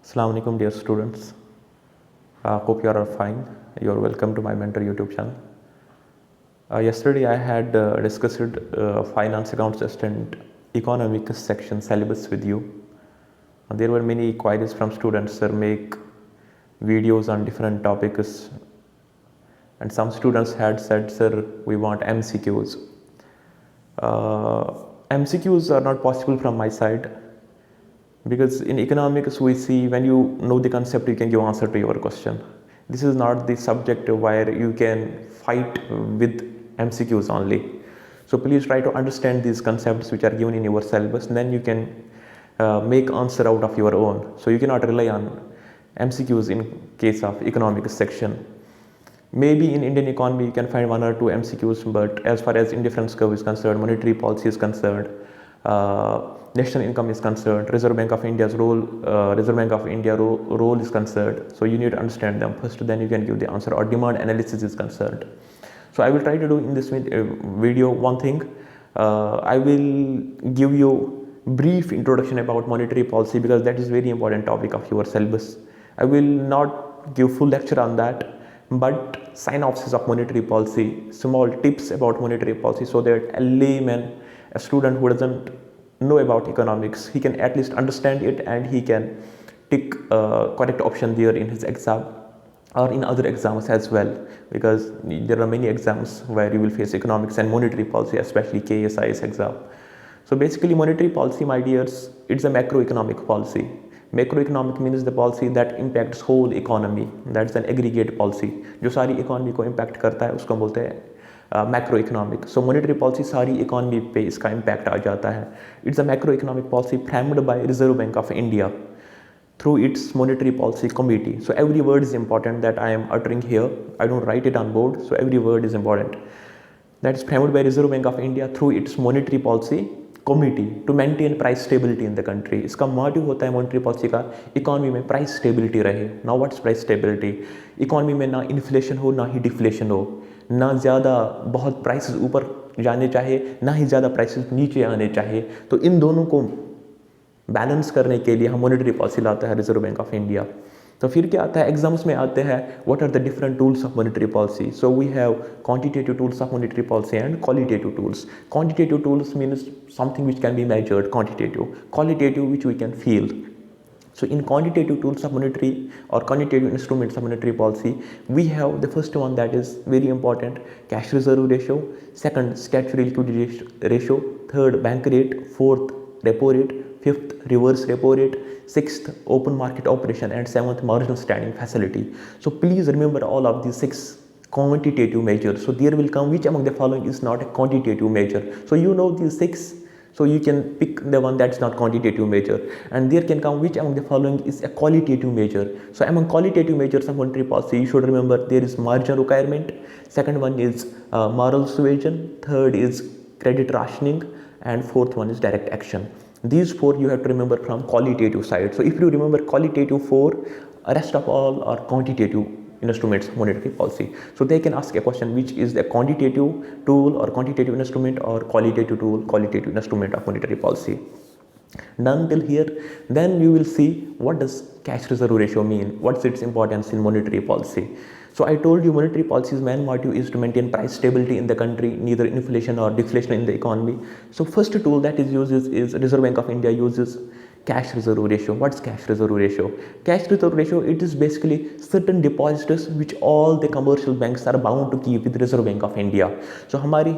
Assalamu alaikum dear students. Hope you are all fine. You are welcome to my mentor YouTube channel. Yesterday I had discussed finance accounts assistant economics section syllabus with you. There were many queries from students, sir, make videos on different topics, and some students had said, sir, we want MCQs. MCQs are not possible from my side, because in economics we see when you know the concept you can give answer to your question. This is not the subject where you can fight with MCQs only. So please try to understand these concepts which are given in your syllabus, and then you can make answer out of your own. So you cannot rely on MCQs in case of economics section. Maybe in Indian economy you can find one or two MCQs, but as far as indifference curve is concerned, monetary policy is concerned, national income is concerned, Reserve Bank of India's role, role is concerned. So you need to understand them first, then you can give the answer. Or demand analysis is concerned. So I will try to do in this video one thing. I will give you brief introduction about monetary policy, because that is very important topic of your syllabus. I will not give full lecture on that, but synopsis of monetary policy, small tips about monetary policy, so that a layman, a student who doesn't know about economics, he can at least understand it and he can tick correct option there in his exam or in other exams as well, because there are many exams where you will face economics and monetary policy, especially KSIS exam. So basically monetary policy, my dears, it's a macroeconomic policy. Macroeconomic means the policy that impacts whole economy. That's an aggregate policy. जो सारी economy को impact करता है उसको बोलते हैं macroeconomic. So monetary policy सारी economy पे इसका impact आ जाता है. It's a macroeconomic policy framed by Reserve Bank of India through its monetary policy committee. So every word is important that I am uttering here. I don't write it on board, so every word is important. That is framed by Reserve Bank of India through its monetary policy committee to maintain price stability in the country. इसका motive होता है monetary policy का, economy में price stability रहे. Now what's price stability? Economy में ना inflation हो ना ही डिफ्लेशन हो, ना ज़्यादा बहुत प्राइसेस ऊपर जाने चाहिए ना ही ज़्यादा प्राइसेस नीचे आने चाहिए. तो इन दोनों को बैलेंस करने के लिए हम मॉनेटरी पॉलिसी लाता है रिजर्व बैंक ऑफ इंडिया. तो फिर क्या आता है, एग्जाम्स में आते हैं, what are the different tools of monetary policy. So we have quantitative tools of monetary policy and qualitative tools. Quantitative tools means something which can be measured, qualitative which we can feel. So in quantitative tools of monetary or quantitative instruments of monetary policy, we have the first one that is very important, cash reserve ratio. Second, statutory liquidity ratio. Third, bank rate. Fourth, repo rate. Fifth, reverse repo rate. Sixth, open market operation. And seventh, marginal standing facility. So please remember all of these 6 quantitative measures. So there will come which among the following is not a quantitative measure. So you know these 6. So you can pick the one that's not quantitative measure, and there can come which among the following is a qualitative measure. So among qualitative measures of monetary policy, you should remember there is margin requirement. Second one is moral suasion. Third is credit rationing, and fourth one is direct action. These 4 you have to remember from qualitative side. So if you remember qualitative 4, rest of all are quantitative instruments of monetary policy. So they can ask a question which is the quantitative tool or quantitative instrument or qualitative tool, qualitative instrument of monetary policy. Done till here. Then you will see what does cash reserve ratio mean, what's its importance in monetary policy. So I told you monetary policy's main motive is to maintain price stability in the country, neither inflation or deflation in the economy. So first tool that is used is Reserve Bank of India uses cash reserve ratio. What's cash reserve ratio? Cash reserve ratio, it is basically certain deposits which all the commercial banks are bound to keep with Reserve Bank of India. So हमारी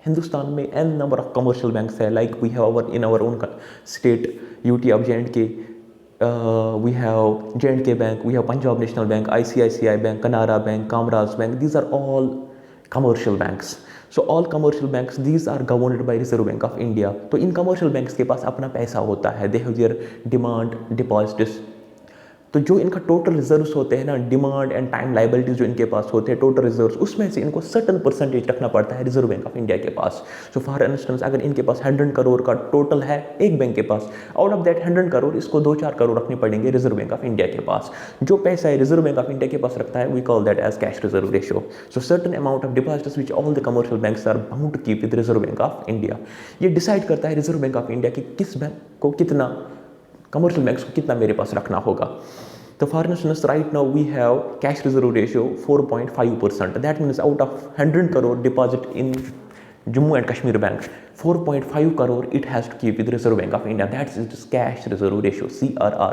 हिंदुस्तान में n number of commercial banks है, like we have in our own state, UT of J&K, we have J&K Bank, we have Punjab National Bank, ICICI Bank, Canara Bank, Kamraj Bank. These are all commercial banks. So all commercial banks, these are governed by Reserve Bank of India. तो इन commercial banks के पास अपना पैसा होता है, they have their demand deposits. तो जो इनका total reserves होते हैं ना, डिमांड एंड टाइम लाइबिलिटीज जो इनके पास होते हैं, टोटल रिजर्व्स, उसमें से इनको सर्टन परसेंटेज रखना पड़ता है रिजर्व बैंक ऑफ इंडिया के पास. सो फॉर इंस्टेंस अगर इनके पास 100 करोड़ का टोटल है एक बैंक के पास, आउट ऑफ दैट 100 करोड़ इसको 2-4 करोड़ रखने पड़ेंगे रिजर्व बैंक ऑफ इंडिया के पास. जो पैसा है रिजर्व बैंक ऑफ इंडिया के पास रखता है, we call that as cash reserve ratio. So certain amount of deposits which all the commercial banks are bound to keep with Reserve bank of India. ये decide करता है reserve bank of India कि किस bank को कितना commercial banks को कितना मेरे पास रखना होगा। तो for instance right now we have cash reserve ratio 4.5%, that means out of 100 crore deposit in Jammu and Kashmir Bank, 4.5 crore it has to keep with Reserve Bank of India. That's its cash reserve ratio, CRR.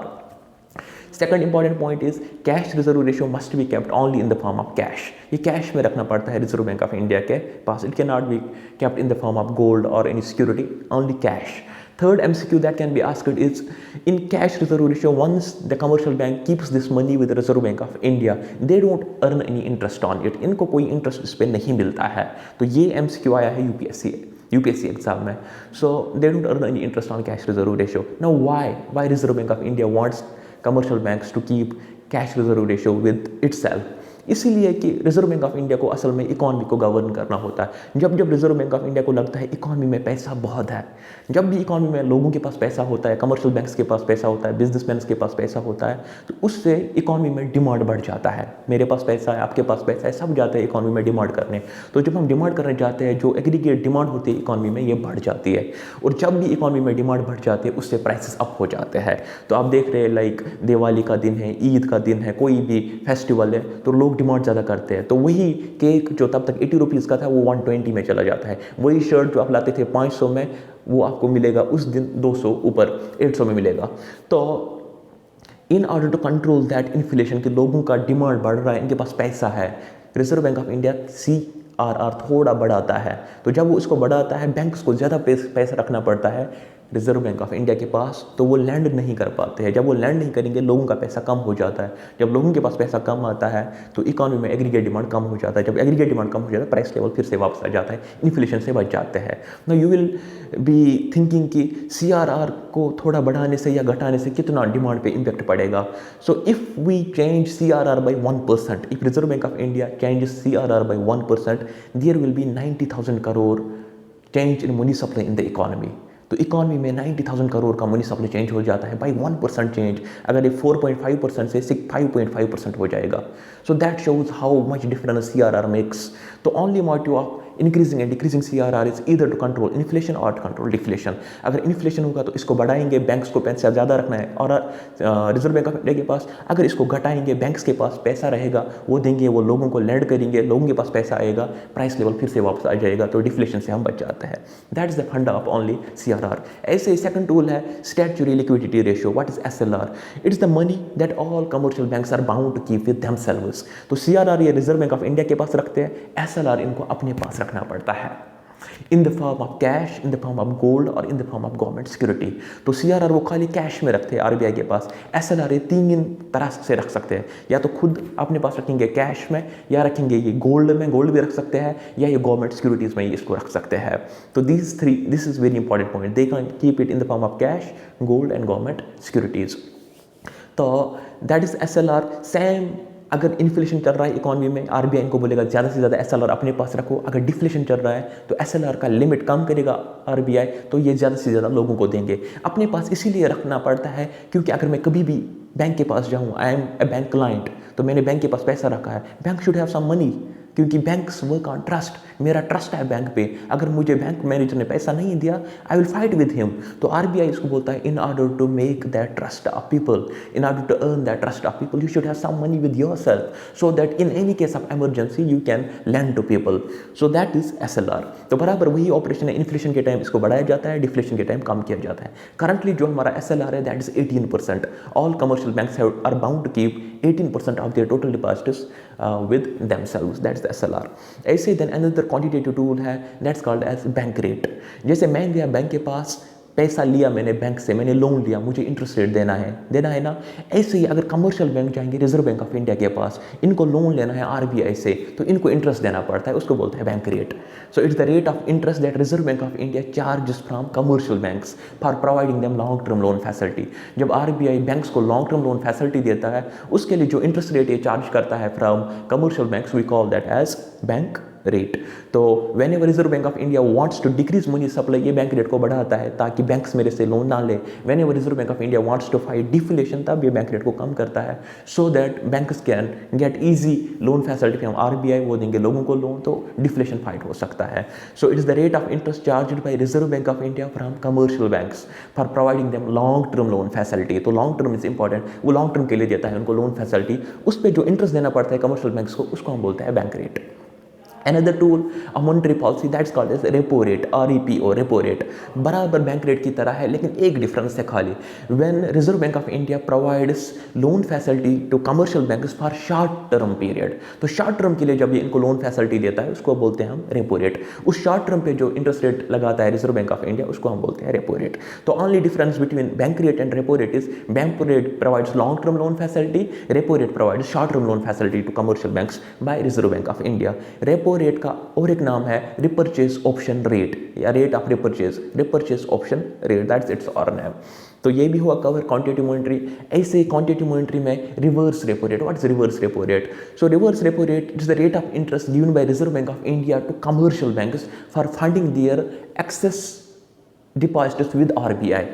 Second important point is cash reserve ratio must be kept only in the form of cash. ये cash में रखना पड़ता है reserve bank of India के पास. It cannot be kept in the form of gold or any security, only cash. Third MCQ that can be asked is in cash reserve ratio, once the commercial bank keeps this money with the Reserve Bank of India, they don't earn any interest on it. इनको कोई interest इस पर नहीं मिलता है. तो ये MCQ आया है UPSC एग्जाम में. So they don't earn any interest on cash reserve ratio. Now why Reserve Bank of India wants commercial banks to keep cash reserve ratio with itself? इसीलिए कि रिजर्व बैंक ऑफ इंडिया को असल में economy को govern करना होता है. जब जब रिजर्व बैंक ऑफ इंडिया को लगता है इकॉनमी में पैसा बहुत है, जब भी इकॉनमी में लोगों के पास पैसा होता है, कमर्शियल बैंक्स के पास पैसा होता है, बिजनेसमैन के पास पैसा होता है, तो उससे इकॉनमी में डिमांड बढ़ जाता है. मेरे पास पैसा है, आपके पास पैसा है, सब जाते हैं इकॉनमी में डिमांड करने. तो जब हम डिमांड करने जाते हैं, जो एग्रीगेट डिमांड होती है इकॉनमी में, ये बढ़ जाती है. और जब भी इकॉनमी में डिमांड बढ़ जाती है, उससे प्राइसेस अप हो जाते हैं. तो आप देख रहे हैं लाइक दिवाली का दिन है, ईद का दिन है, कोई भी फेस्टिवल है, तो लोग डिमांड ज़्यादा करते हैं. तो वही केक जो तब तक 80 रुपीज़ का था वो 120 में चला जाता है. वही शर्ट जो आप लाते थे 500 में, वो आपको मिलेगा उस दिन 200 ऊपर 800 में मिलेगा. तो in order to control that inflation, कि लोगों का डिमांड बढ़ रहा है, इनके पास पैसा है, reserve bank of India CRR थोड़ा बढ़ाता है. तो जब वो इसको बढ़ाता है, बैंक्स को ज़्यादा पैसा रखना पड़ता है रिजर्व बैंक ऑफ इंडिया के पास, तो वो लैंड नहीं कर पाते हैं. जब वो लैंड नहीं करेंगे, लोगों का पैसा कम हो जाता है. जब लोगों के पास पैसा कम आता है, तो इकॉनमी में एग्रीगेट डिमांड कम हो जाता है. जब एग्रीगेट डिमांड कम हो जाता है, प्राइस लेवल फिर से वापस आ जाता है, इन्फ्लेशन से बच जाते हैं. Now you will be thinking कि CRR को थोड़ा बढ़ाने से या घटाने से कितना डिमांड पे इम्पैक्ट पड़ेगा. So if we change CRR by 1%, if reserve bank of India changes CRR by 1%, there will be 90,000 crore change in money supply in the economy. तो इकॉनमी में 90,000 करोड़ का मनी सप्लाई चेंज हो जाता है बाई 1% चेंज. अगर ये 4.5% से 5.5% हो जाएगा. So that shows how much difference CRR makes. तो only motive of increasing and decreasing CRR is either to control inflation और टू कंट्रोल डिफ्लेशन. अगर इन्फ्लेशन होगा तो इसको बढ़ाएंगे, बैंक्स को पैसा ज़्यादा रखना है, और रिजर्व बैंक ऑफ इंडिया के पास अगर इसको घटाएंगे, बैंक्स के पास पैसा रहेगा, वो देंगे, वो लोगों को लैंड करेंगे, लोगों के पास पैसा आएगा, प्राइस लेवल फिर से वापस आ जाएगा, तो डिफ्लेशन से हम बच जाते हैं. That is the funda of only CRR. ऐसे सेकंड टूल है statutory liquidity ratio. What is SLR? It is the money that all commercial banks are bound to keep with themselves. तो CRR ये reserve bank of India के पास रखते हैं, SLR इनको अपने पास रखना पड़ता है in the form of cash, in the form of gold और in the form of government security. तो CRR वो खाली कैश में रखते हैं RBI के पास. SLR ये 3 तरह से रख सकते हैं, या तो खुद अपने पास रखेंगे कैश में, या रखेंगे ये गोल्ड में, गोल्ड भी रख सकते हैं, या ये गवर्नमेंट सिक्योरिटीज़ में इसको रख सकते हैं. तो this is very important point. They can keep it in the form of cash, gold and government securities. तो दैट इज SLR. सेम अगर इन्फ्लेशन चल रहा है इकॉनमी में, RBI इनको बोलेगा ज़्यादा से ज़्यादा SLR अपने पास रखो. अगर डिफ्लेशन चल रहा है तो SLR का लिमिट कम करेगा RBI, तो ये ज़्यादा से ज़्यादा लोगों को देंगे. अपने पास इसीलिए रखना पड़ता है क्योंकि अगर मैं कभी भी बैंक के पास जाऊँ, I am a bank client, तो मैंने बैंक के पास पैसा रखा है, bank should have some money, क्योंकि बैंक्स वर्क ऑन ट्रस्ट. मेरा ट्रस्ट है बैंक पे. अगर मुझे बैंक मैनेजर ने पैसा नहीं दिया, I will fight with him. तो RBI इसको बोलता है in order to make that trust of people, in order to earn that trust of people, you should have some money with yourself, so that in any case of emergency you can lend to people. So that is SLR. तो बराबर वही operation है. Inflation के time इसको बढ़ाया जाता है, deflation के टाइम कम किया जाता है. करंटली जो हमारा SLR है that is 18%. All commercial banks are bound to keep 18% of their total deposits with themselves. That's the SLR. ऐसे then another quantitative tool है that's called as bank rate. जैसे मैं गया बैंक के पास, पैसा लिया मैंने बैंक से, मैंने लोन लिया, मुझे इंटरेस्ट रेट देना है ना. ऐसे ही अगर कमर्शियल बैंक जाएंगे रिजर्व बैंक ऑफ इंडिया के पास, इनको लोन लेना है RBI से, तो इनको इंटरेस्ट देना पड़ता है, उसको बोलते हैं bank rate. So it's the rate of interest that reserve bank of India charges from commercial banks for providing them long term loan facility. जब RBI बैंक्स को लॉन्ग टर्म लोन फैसिलिटी देता है, उसके लिए जो इंटरेस्ट रेट ये charge करता है from commercial banks, we call that as bank rate. तो whenever reserve bank of India wants to decrease money supply, ये बैंक रेट को बढ़ाता है ताकि बैंक्स मेरे से लोन ना ले। Whenever reserve bank of India wants to fight deflation, तब ये बैंक रेट को कम करता है, so that banks can get easy loan facility from RBI, वो देंगे लोगों को लोन, तो डिफ्लेशन फाइट हो सकता है। So it is the rate of interest charged bye reserve bank of India from commercial banks for providing them long term loan facility. तो long term is important, वो लॉन्ग टर्म के लिए देता है उनको लोन फैसिलिटी, उस पर जो इंटरेस्ट देना पड़ता है कमर्शियल बैंक्स को, उसको हम बोलते हैं bank rate. Another tool of monetary policy that's called as repo rate, REPO, repo rate, बराबर बैंक रेट की तरह है, लेकिन एक डिफरेंस है खाली। When Reserve Bank of India provides loan facility to commercial banks for short term period, तो short term के लिए जब ये इनको लोन फैसिलिटी देता है उसको बोलते हैं हम रेपो रेट। उस शॉर्ट टर्म पे जो इंटरेस्ट रेट लगाता है रिजर्व बैंक ऑफ इंडिया उसको हम बोलते हैं रेपो रेट। तो only difference between bank rate and repo rate is bank rate provides long term loan facility, repo rate provides short term loan facility to commercial banks by reserve bank of India. Repo rate का और एक नाम है repurchase option rate या rate of repurchase option rate, that's its और name. तो ये भी हुआ कवर क्वांटिटेटिव मॉनेटरी। ऐसे क्वांटिटेटिव मॉनेटरी में reverse repo rate, what is reverse repo rate? So reverse repo rate is the rate of interest given by reserve bank of India to commercial banks for funding their excess deposits with RBI.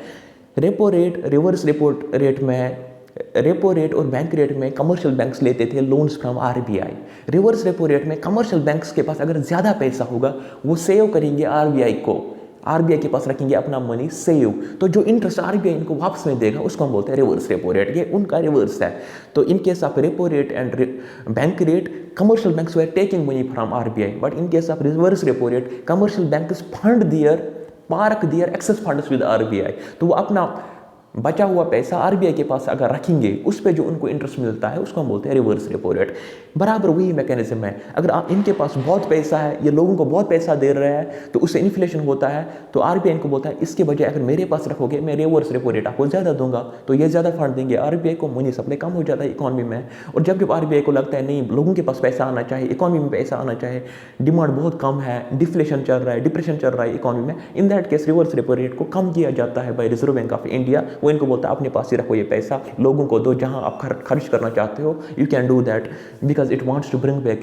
Repo rate, reverse repo rate में, repo rate और bank rate में commercial banks लेते थे loans from RBI. Reverse repo rate में commercial banks के पास अगर ज़्यादा पैसा होगा वो सेव करेंगे आरबीआई को, आरबीआई के पास रखेंगे अपना मनी सेव, तो जो इंटरेस्ट आरबीआई इनको वापस में देगा उसको हम बोलते हैं रिवर्स रेपो रेट। ये उनका रिवर्स है। तो in case of repo rate and bank rate, commercial banks were taking money from RBI, but in case of reverse repo rate commercial banks fund their, park their excess funds with RBI. तो वो अपना बचा हुआ पैसा RBI के पास अगर रखेंगे उस पे जो उनको इंटरेस्ट मिलता है उसको हम बोलते हैं रिवर्स रेपो रेट। बराबर वही मैकेनिज्म है, अगर आप इनके पास बहुत पैसा है, ये लोगों को बहुत पैसा दे रहा है तो उससे इन्फ्लेशन होता है, तो आरबीआई इनको बोलता है इसके बजाय अगर मेरे पास रखोगे मैं रिवर्स रेपो रेट आपको ज़्यादा दूंगा, तो ये ज़्यादा फंड देंगे आरबीआई को, मनी सप्लाई कम हो जाता है इकॉनमी में। और जब आरबीआई को लगता है नहीं लोगों के पास पैसा आना चाहिए, इकॉनमी में पैसा आना चाहिए, डिमांड बहुत कम है, डिफ्लेशन चल रहा है, डिप्रेशन चल रहा है इकॉनमी में, in that case reverse repo rate को कम किया जाता है by reserve bank of India. वो इनको बोलता है अपने पास ही रखो ये पैसा, लोगों को दो, जहां आप खर्च करना चाहते हो you can do that because it wants to bring back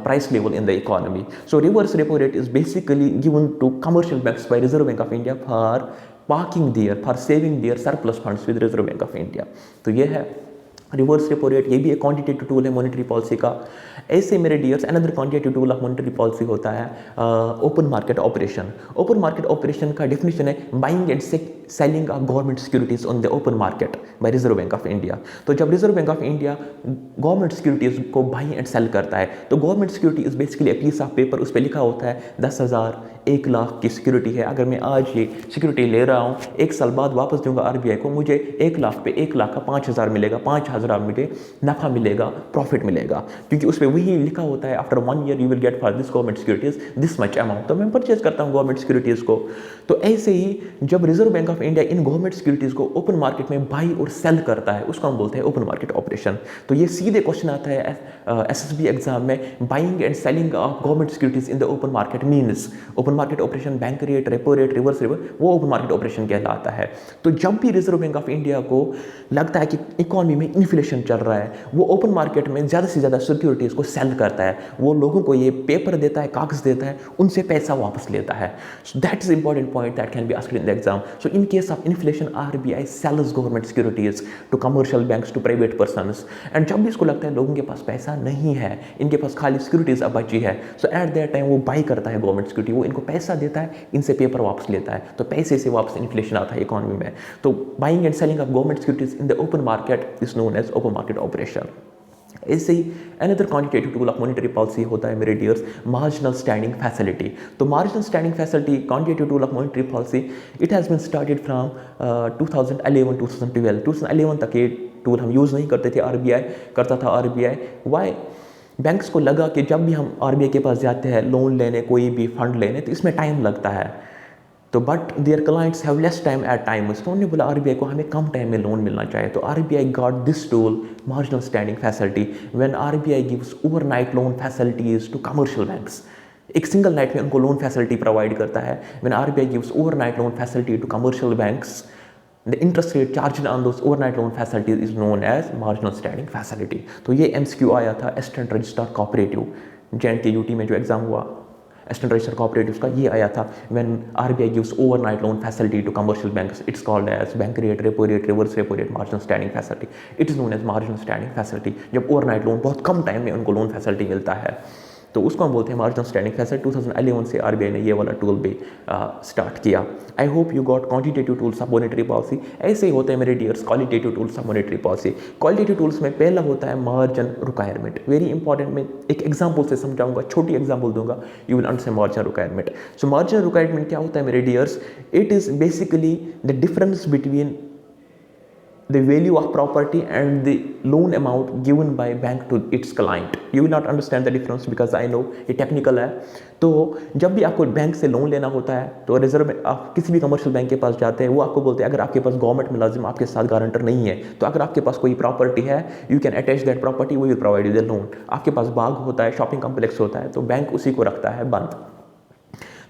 price level in the economy. So reverse repo rate is basically given to commercial banks by Reserve Bank of India for parking their, for saving their surplus funds with Reserve Bank of India. तो ये है reverse repo rate, ये भी एक quantitative tool है monetary policy का। ऐसे मेरे dears another quantitative tool of monetary policy होता है open market operation. Open market operation का डेफिनेशन है buying and selling of government securities on the open market by reserve bank of India. तो जब reserve bank of India government securities को buy and sell करता है, तो government security is basically a piece of paper, उस पर लिखा होता है 10,000, 1 लाख की सिक्योरिटी है, अगर मैं आज ये सिक्योरिटी ले रहा हूँ, 1 साल बाद वापस दूंगा आरबीआई को, मुझे 1 लाख पे 1 लाख का 5,000 मिलेगा, 5,000 मुझे नफा मिलेगा, प्रॉफिट मिलेगा, क्योंकि उस पर वही लिखा होता है after 1 year you will get for this government securities this much amount. तो मैं परचेज करता हूँ गवर्नमेंट सिक्योरिटीज को। तो ऐसे ही जब reserve bank of India in government securities को ओपन मार्केट में बाई और सेल करता है उसको हम बोलते हैं ओपन मार्केट ऑपरेशन। तो ये सीधे क्वेश्चन आता है एसएसबी एग्जाम में, buying and selling of government securities in the open market means open market operation, bank rate, repo rate, reverse repo, वो ओपन मार्केट ऑपरेशन कहलाता है। तो जब भी रिजर्व बैंक ऑफ इंडिया को लगता है कि इकोनॉमी में इन्फ्लेशन चल रहा है, वो ओपन मार्केट में ज़्यादा से ज़्यादा सिक्योरिटीज को सेल करता है, वो लोगों को ये पेपर देता है, कागज देता है, उनसे पैसा वापस लेता है। So that is important point that can be asked in the exam. So in case of inflation RBI sells government securities to commercial banks, to private persons, and जब भी इसको लगता है लोगों के पास पैसा नहीं है, इनके पास खाली सिक्योरिटीज अब बची है, सो एट दैट टाइम वो बाई करता है गवर्नमेंट सिक्योरिटी, वो इनको पैसा देता है, इनसे पेपर वापस लेता है, तो पैसे से वापस इन्फ्लेशन आता है इकोनॉमी में। तो buying and selling of government securities in the open market is known as open market operation. ऐसे ही another quantitative tool of monetary policy होता है मेरे डियर्स मार्जिनल स्टैंडिंग फैसिलिटी। तो marginal standing facility quantitative tool of monetary policy, it has been started from 2011 तक ये tool हम use नहीं करते थे, आरबीआई करता था। आरबीआई वाई बैंक्स को लगा कि जब भी हम आरबीआई के पास जाते हैं लोन लेने, कोई भी फंड लेने, तो इसमें टाइम लगता है, तो but their clients have less time at times, तो उन्होंने बोला आरबीआई को हमें कम टाइम में लोन मिलना चाहिए, तो RBI got this tool marginal standing facility when RBI gives overnight loan facilities to commercial banks. एक सिंगल नाइट में उनको लोन फैसिलिटी प्रोवाइड करता है। When RBI gives overnight loan facility to commercial banks, the interest rate charged on those overnight loan facilities is known as marginal standing facility। तो ये MCQ आया था एस्टेंट registered cooperative JNK UT में जो exam हुआ standard registered cooperatives का, ये आया था when RBI gives overnight loan facility to commercial banks, it's called as bank rate, repo rate, reverse repo rate, marginal standing facility, it is known as marginal standing facility. जब overnight loan बहुत कम time में उनको loan facility मिलता है तो उसको हम बोलते हैं मार्जिनल स्टैंडिंग फैसिलिटी। 2011 से RBI ने ये वाला टूल भी स्टार्ट किया। I hope you got quantitative tools of monetary policy. ऐसे ही होते हैं मेरे dears qualitative tools of monetary policy. Qualitative tools में पहला होता है मार्जिन रिक्वायरमेंट, वेरी इंपॉर्टेंट। मैं एक एग्जाम्पल से समझाऊंगा, छोटी एग्जाम्पल दूंगा, you will understand margin requirement. So margin requirement क्या होता है मेरे dears? It is basically the difference between the value of property and the loan amount given by bank to its client. You will not understand the difference because I know ये technical है। तो जब भी आपको bank से loan लेना होता है तो रिजर्व आप किसी भी कमर्शियल बैंक के पास जाते हैं, वो आपको बोलते हैं अगर आपके पास गवर्नमेंट मुलाजिम आपके साथ गारंटर नहीं है तो अगर आपके पास कोई प्रॉपर्टी है you can attach that property, we will provide you the loan. आपके पास बाग होता है, शॉपिंग कॉम्प्लेक्स होता है, तो बैंक उसी को रखता है बंद।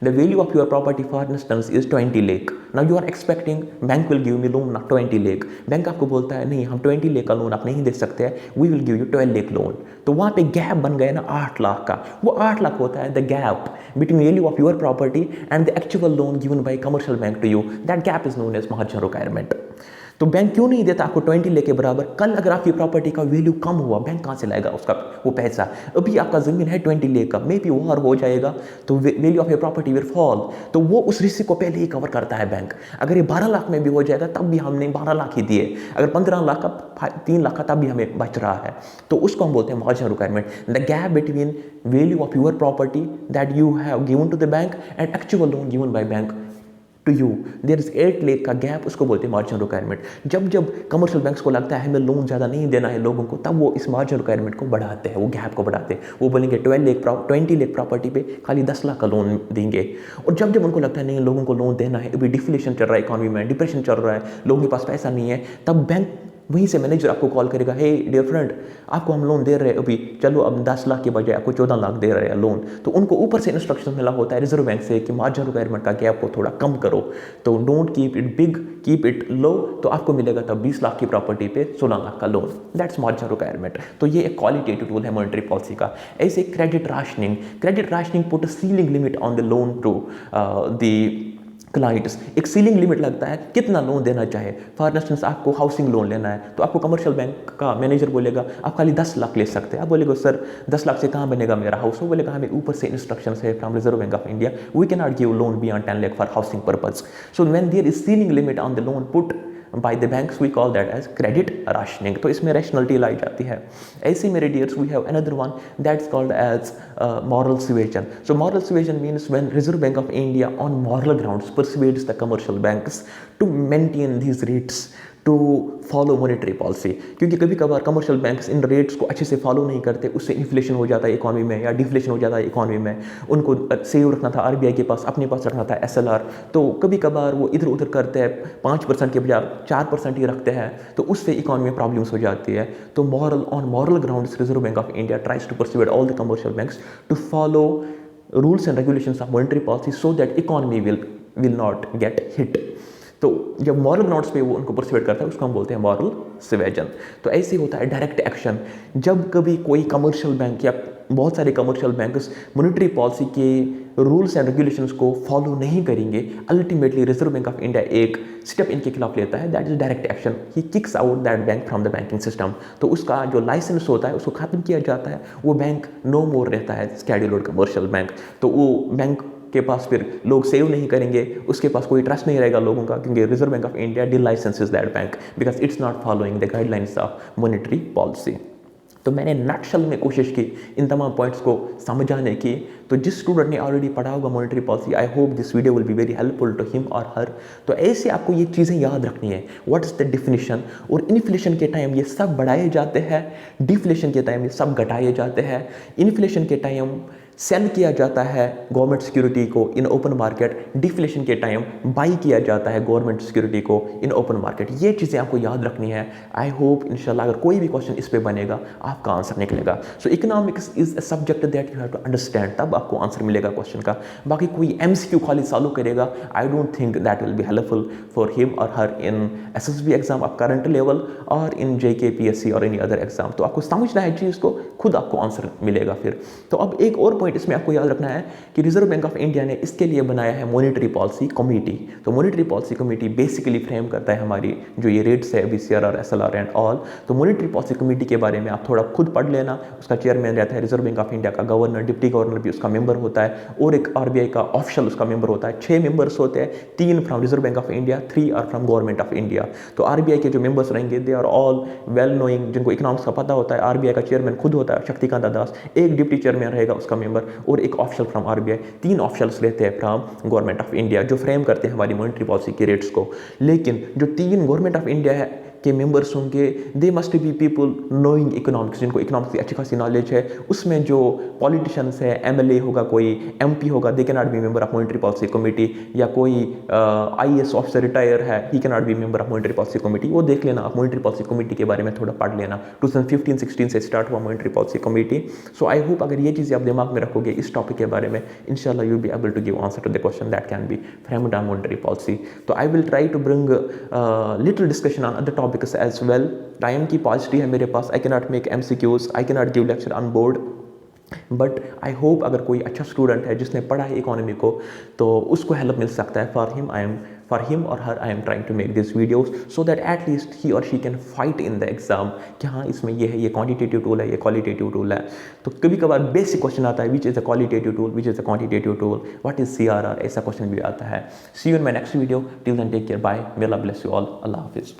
The value of your property for instance is 20 lakh. Now you are expecting bank will give me loan not 20 lakh. Bank आपको बोलता है नहीं हम 20 lakh का लोन आप नहीं दे सकते हैं, we will give you 12 lakh loan. तो वहाँ पे गैप बन गया ना 8 लाख का। वो 8 लाख होता है the gap between value of your property and the actual loan given by commercial bank to you. That gap is known as margin requirement. तो बैंक क्यों नहीं देता आपको 20 लाख के बराबर? कल अगर आपकी प्रॉपर्टी का वैल्यू कम हुआ, बैंक कहाँ से लाएगा उसका वो पैसा? अभी आपका ज़मीन है 20 लाख का, मे बी वॉर हो जाएगा तो value of your property will fall, तो वो उस रिस्क को पहले ही कवर करता है बैंक। अगर ये 12 लाख में भी हो जाएगा तब भी हमने 12 लाख ही दिए, अगर 15 लाख का 3 लाख का तब भी हमें बच रहा है। तो उसको हम बोलते हैं margin requirement, the gap between value of your property that you have given to the bank and actual loan given by bank to you, there is 8 lakh का गैप, उसको बोलते हैं मार्जिन रिक्वायरमेंट। जब जब कमर्शियल बैंक्स को लगता है हमें लोन ज़्यादा नहीं देना है लोगों को, तब वो इस मार्जिन रिक्वायरमेंट को बढ़ाते हैं, वो गैप को बढ़ाते हैं। वो बोलेंगे 20 लाख प्रॉपर्टी पे खाली 10 लाख का लोन देंगे। और जब जब उनको लगता है नहीं लोगों को लोन देना है, अभी डिफ्लेशन चल रहा है इकॉनमी में, डिप्रेशन चल रहा है, लोगों के पास पैसा नहीं है, तब बैंक वहीं से मैनेजर आपको कॉल करेगा, हे डियर फ्रेंड आपको हम लोन दे रहे हैं अभी, चलो अब 10 लाख के बजाय आपको 14 लाख दे रहे हैं लोन। तो उनको ऊपर से इंस्ट्रक्शन मिला होता है रिजर्व बैंक से कि मार्जिन रिक्वायरमेंट का गैप को थोड़ा कम करो, तो don't keep it big, keep it low, तो आपको मिलेगा तब 20 लाख की प्रॉपर्टी पे 16 लाख का लोन। That's margin requirement. तो ये एक क्वालिटेटिव टूल है मॉनेटरी पॉलिसी का। ऐसे credit rationing put ceiling limit on the loan to the clients. एक सीलिंग लिमिट लगता है कितना लोन देना चाहे। फॉर इंस्टेंस आपको हाउसिंग लोन लेना है तो आपको कमर्शियल बैंक का मैनेजर बोलेगा आप खाली 10 लाख ले सकते हैं। आप बोलेगा सर 10 लाख से कहाँ बनेगा मेरा हाउस? वो बोलेगा हमें ऊपर से इंस्ट्रक्शन है from reserve bank of India, we can not give loan beyond 10 lakh for housing purpose. So when there is ceiling limit on the loan put by the banks we call that as credit rationing। तो इसमें rationality लाई जाती है। ऐसे मेरे dears we have another one that's called as moral suasion। So moral suasion means when Reserve Bank of India on moral grounds persuades the commercial banks to maintain these rates to follow monetary policy. क्योंकि कभी कभार commercial banks in rates को अच्छे से follow नहीं करते, उससे inflation हो जाता है इकॉनमी में या डिफ्लेशन हो जाता है इकॉनमी में। उनको सेव रखना था RBI के पास, अपने पास रखना था SLR, तो कभी कभार वो इधर उधर करते हैं, 5% के बजाय 4% ही रखते हैं, तो उससे इकॉनमी में प्रॉब्लम्स हो जाती है। तो moral grounds reserve bank of India tries to persuade all the commercial banks to follow rules and regulations of monetary policy so that economy will not get hit. तो जब मॉरल ग्राउंड्स पे वो उनको persuade करता है उसको हम बोलते हैं मॉरल सुएजन। तो ऐसे होता है डायरेक्ट एक्शन। जब कभी कोई कमर्शियल बैंक या बहुत सारे कमर्शियल बैंक्स मॉनेटरी पॉलिसी के रूल्स एंड रेगुलेशंस को फॉलो नहीं करेंगे, ultimately reserve bank of India एक स्टेप इनके खिलाफ लेता है, that is direct action. He kicks out that bank from the banking system. तो उसका जो लाइसेंस होता है उसको खत्म किया जाता है, वो बैंक नो मोर रहता है स्केड्यूल्ड कमर्शियल बैंक। तो वो बैंक के पास फिर लोग सेव नहीं करेंगे, उसके पास कोई ट्रस्ट नहीं रहेगा लोगों का, क्योंकि Reserve bank of India delicenses that bank because it's not following the guidelines of monetary policy. तो मैंने नटशल में कोशिश की इन तमाम पॉइंट्स को समझाने की। तो जिस स्टूडेंट ने ऑलरेडी पढ़ा होगा monetary policy, I hope this video will be very helpful to him और हर। तो ऐसे आपको ये चीज़ें याद रखनी है, व्हाट इज़ द डिफिनीशन। और इन्फ्लेशन के टाइम ये सब बढ़ाए जाते हैं, डिफ्लेशन के टाइम ये सब घटाए जाते हैं। इन्फ्लेशन के टाइम सेल किया जाता है गवर्नमेंट सिक्योरिटी को इन ओपन मार्केट, डिफ्लेशन के टाइम बाई किया जाता है गवर्नमेंट सिक्योरिटी को इन ओपन मार्केट। ये चीज़ें आपको याद रखनी है। आई होप इंशाल्लाह अगर कोई भी क्वेश्चन इस पे बनेगा आपका आंसर निकलेगा। So economics is a subject that you have to understand, तब आपको आंसर मिलेगा क्वेश्चन का। बाकी कोई MCQ खाली चालू करेगा, I don't think that will be helpful for him और हर इन SSB exam of current level और इन JK PSC और एनी अदर एग्जाम। तो आपको समझना है चीज़ को, खुद आपको आंसर मिलेगा फिर। तो अब एक और पॉइंट इसमें आपको याद रखना है कि रिजर्व बैंक ऑफ इंडिया ने इसके लिए बनाया है मॉनेटरी पॉलिसी कमेटी। तो monetary policy committee basically frame करता है हमारी जो ये रेट्स है BCRR, SLR एंड ऑल। तो मॉनेटरी पॉलिसी कमेटी के बारे में आप थोड़ा खुद पढ़ लेना। उसका चेयरमैन रहता है रिजर्व बैंक ऑफ इंडिया का गवर्नर, डिप्टी गवर्नर भी उसका मेंबर होता है, और एक RBI का ऑफिशियल उसका मेंबर होता है। 6 मेंबर्स होते हैं, 3 from reserve bank of India, 3 are from government of India. तो RBI के जो मेंबर्स रहेंगे they are all well knowing, जिनको इकोनॉमिक्स का पता होता है। RBI का चेयरमैन खुद होता है शक्तिकांत दास, एक डिप्टी चेयरमैन रहेगा उसका मेंबर, और एक ऑफिशियल फ्रॉम RBI। 3 ऑफिशियल्स रहते हैं फ्रॉम गवर्नमेंट ऑफ इंडिया जो फ्रेम करते हैं हमारी मॉनेटरी पॉलिसी के रेट्स को। लेकिन जो 3 गवर्नमेंट ऑफ इंडिया है के मेंबर्स होंगे, they must be people knowing economics, जिनको इकोनॉमिक्स की अच्छी खासी नॉलेज है। उसमें जो पॉलिटिशियंस है, MLA होगा, कोई MP होगा, they can not be member of monetary policy committee, या कोई IAS ऑफिसर रिटायर है, he can not be member of monetary policy committee. वो देख लेना आप, मॉनेटरी पॉलिसी कमेटी के बारे में थोड़ा पढ़ लेना। 2015-16 से स्टार्ट हुआ मॉनेटरी पॉलिसी कमेटी। सो आई होप अगर ये चीज़ें आप दिमाग में रखोगे इस टॉपिक के बारे में, इंशाल्लाह you be able to give answer to the question that can be framed on monetary policy. तो I will try to bring little discussion on other topics as well. Time की पॉजिटिव है मेरे पास, I can not make MCQs, I can not give lecture on board, but I hope अगर कोई अच्छा student है जिसने पढ़ा है इकोनॉमी को तो उसको हेल्प मिल सकता है। फॉर हिम और her I am trying to make this videos so that at least he और she can fight in the exam कि हाँ इसमें ये है, ये क्वांटिटेटिव टूल है, ये क्वालिटेटिव टूल है। तो कभी कभार बेसिक क्वेश्चन आता है, which is a qualitative tool, which is a quantitative tool, what is CRR, ऐसा क्वेश्चन भी आता है। See you in my next video, till then take care, bye, may Allah bless you all, अल्लाह हाफिज़।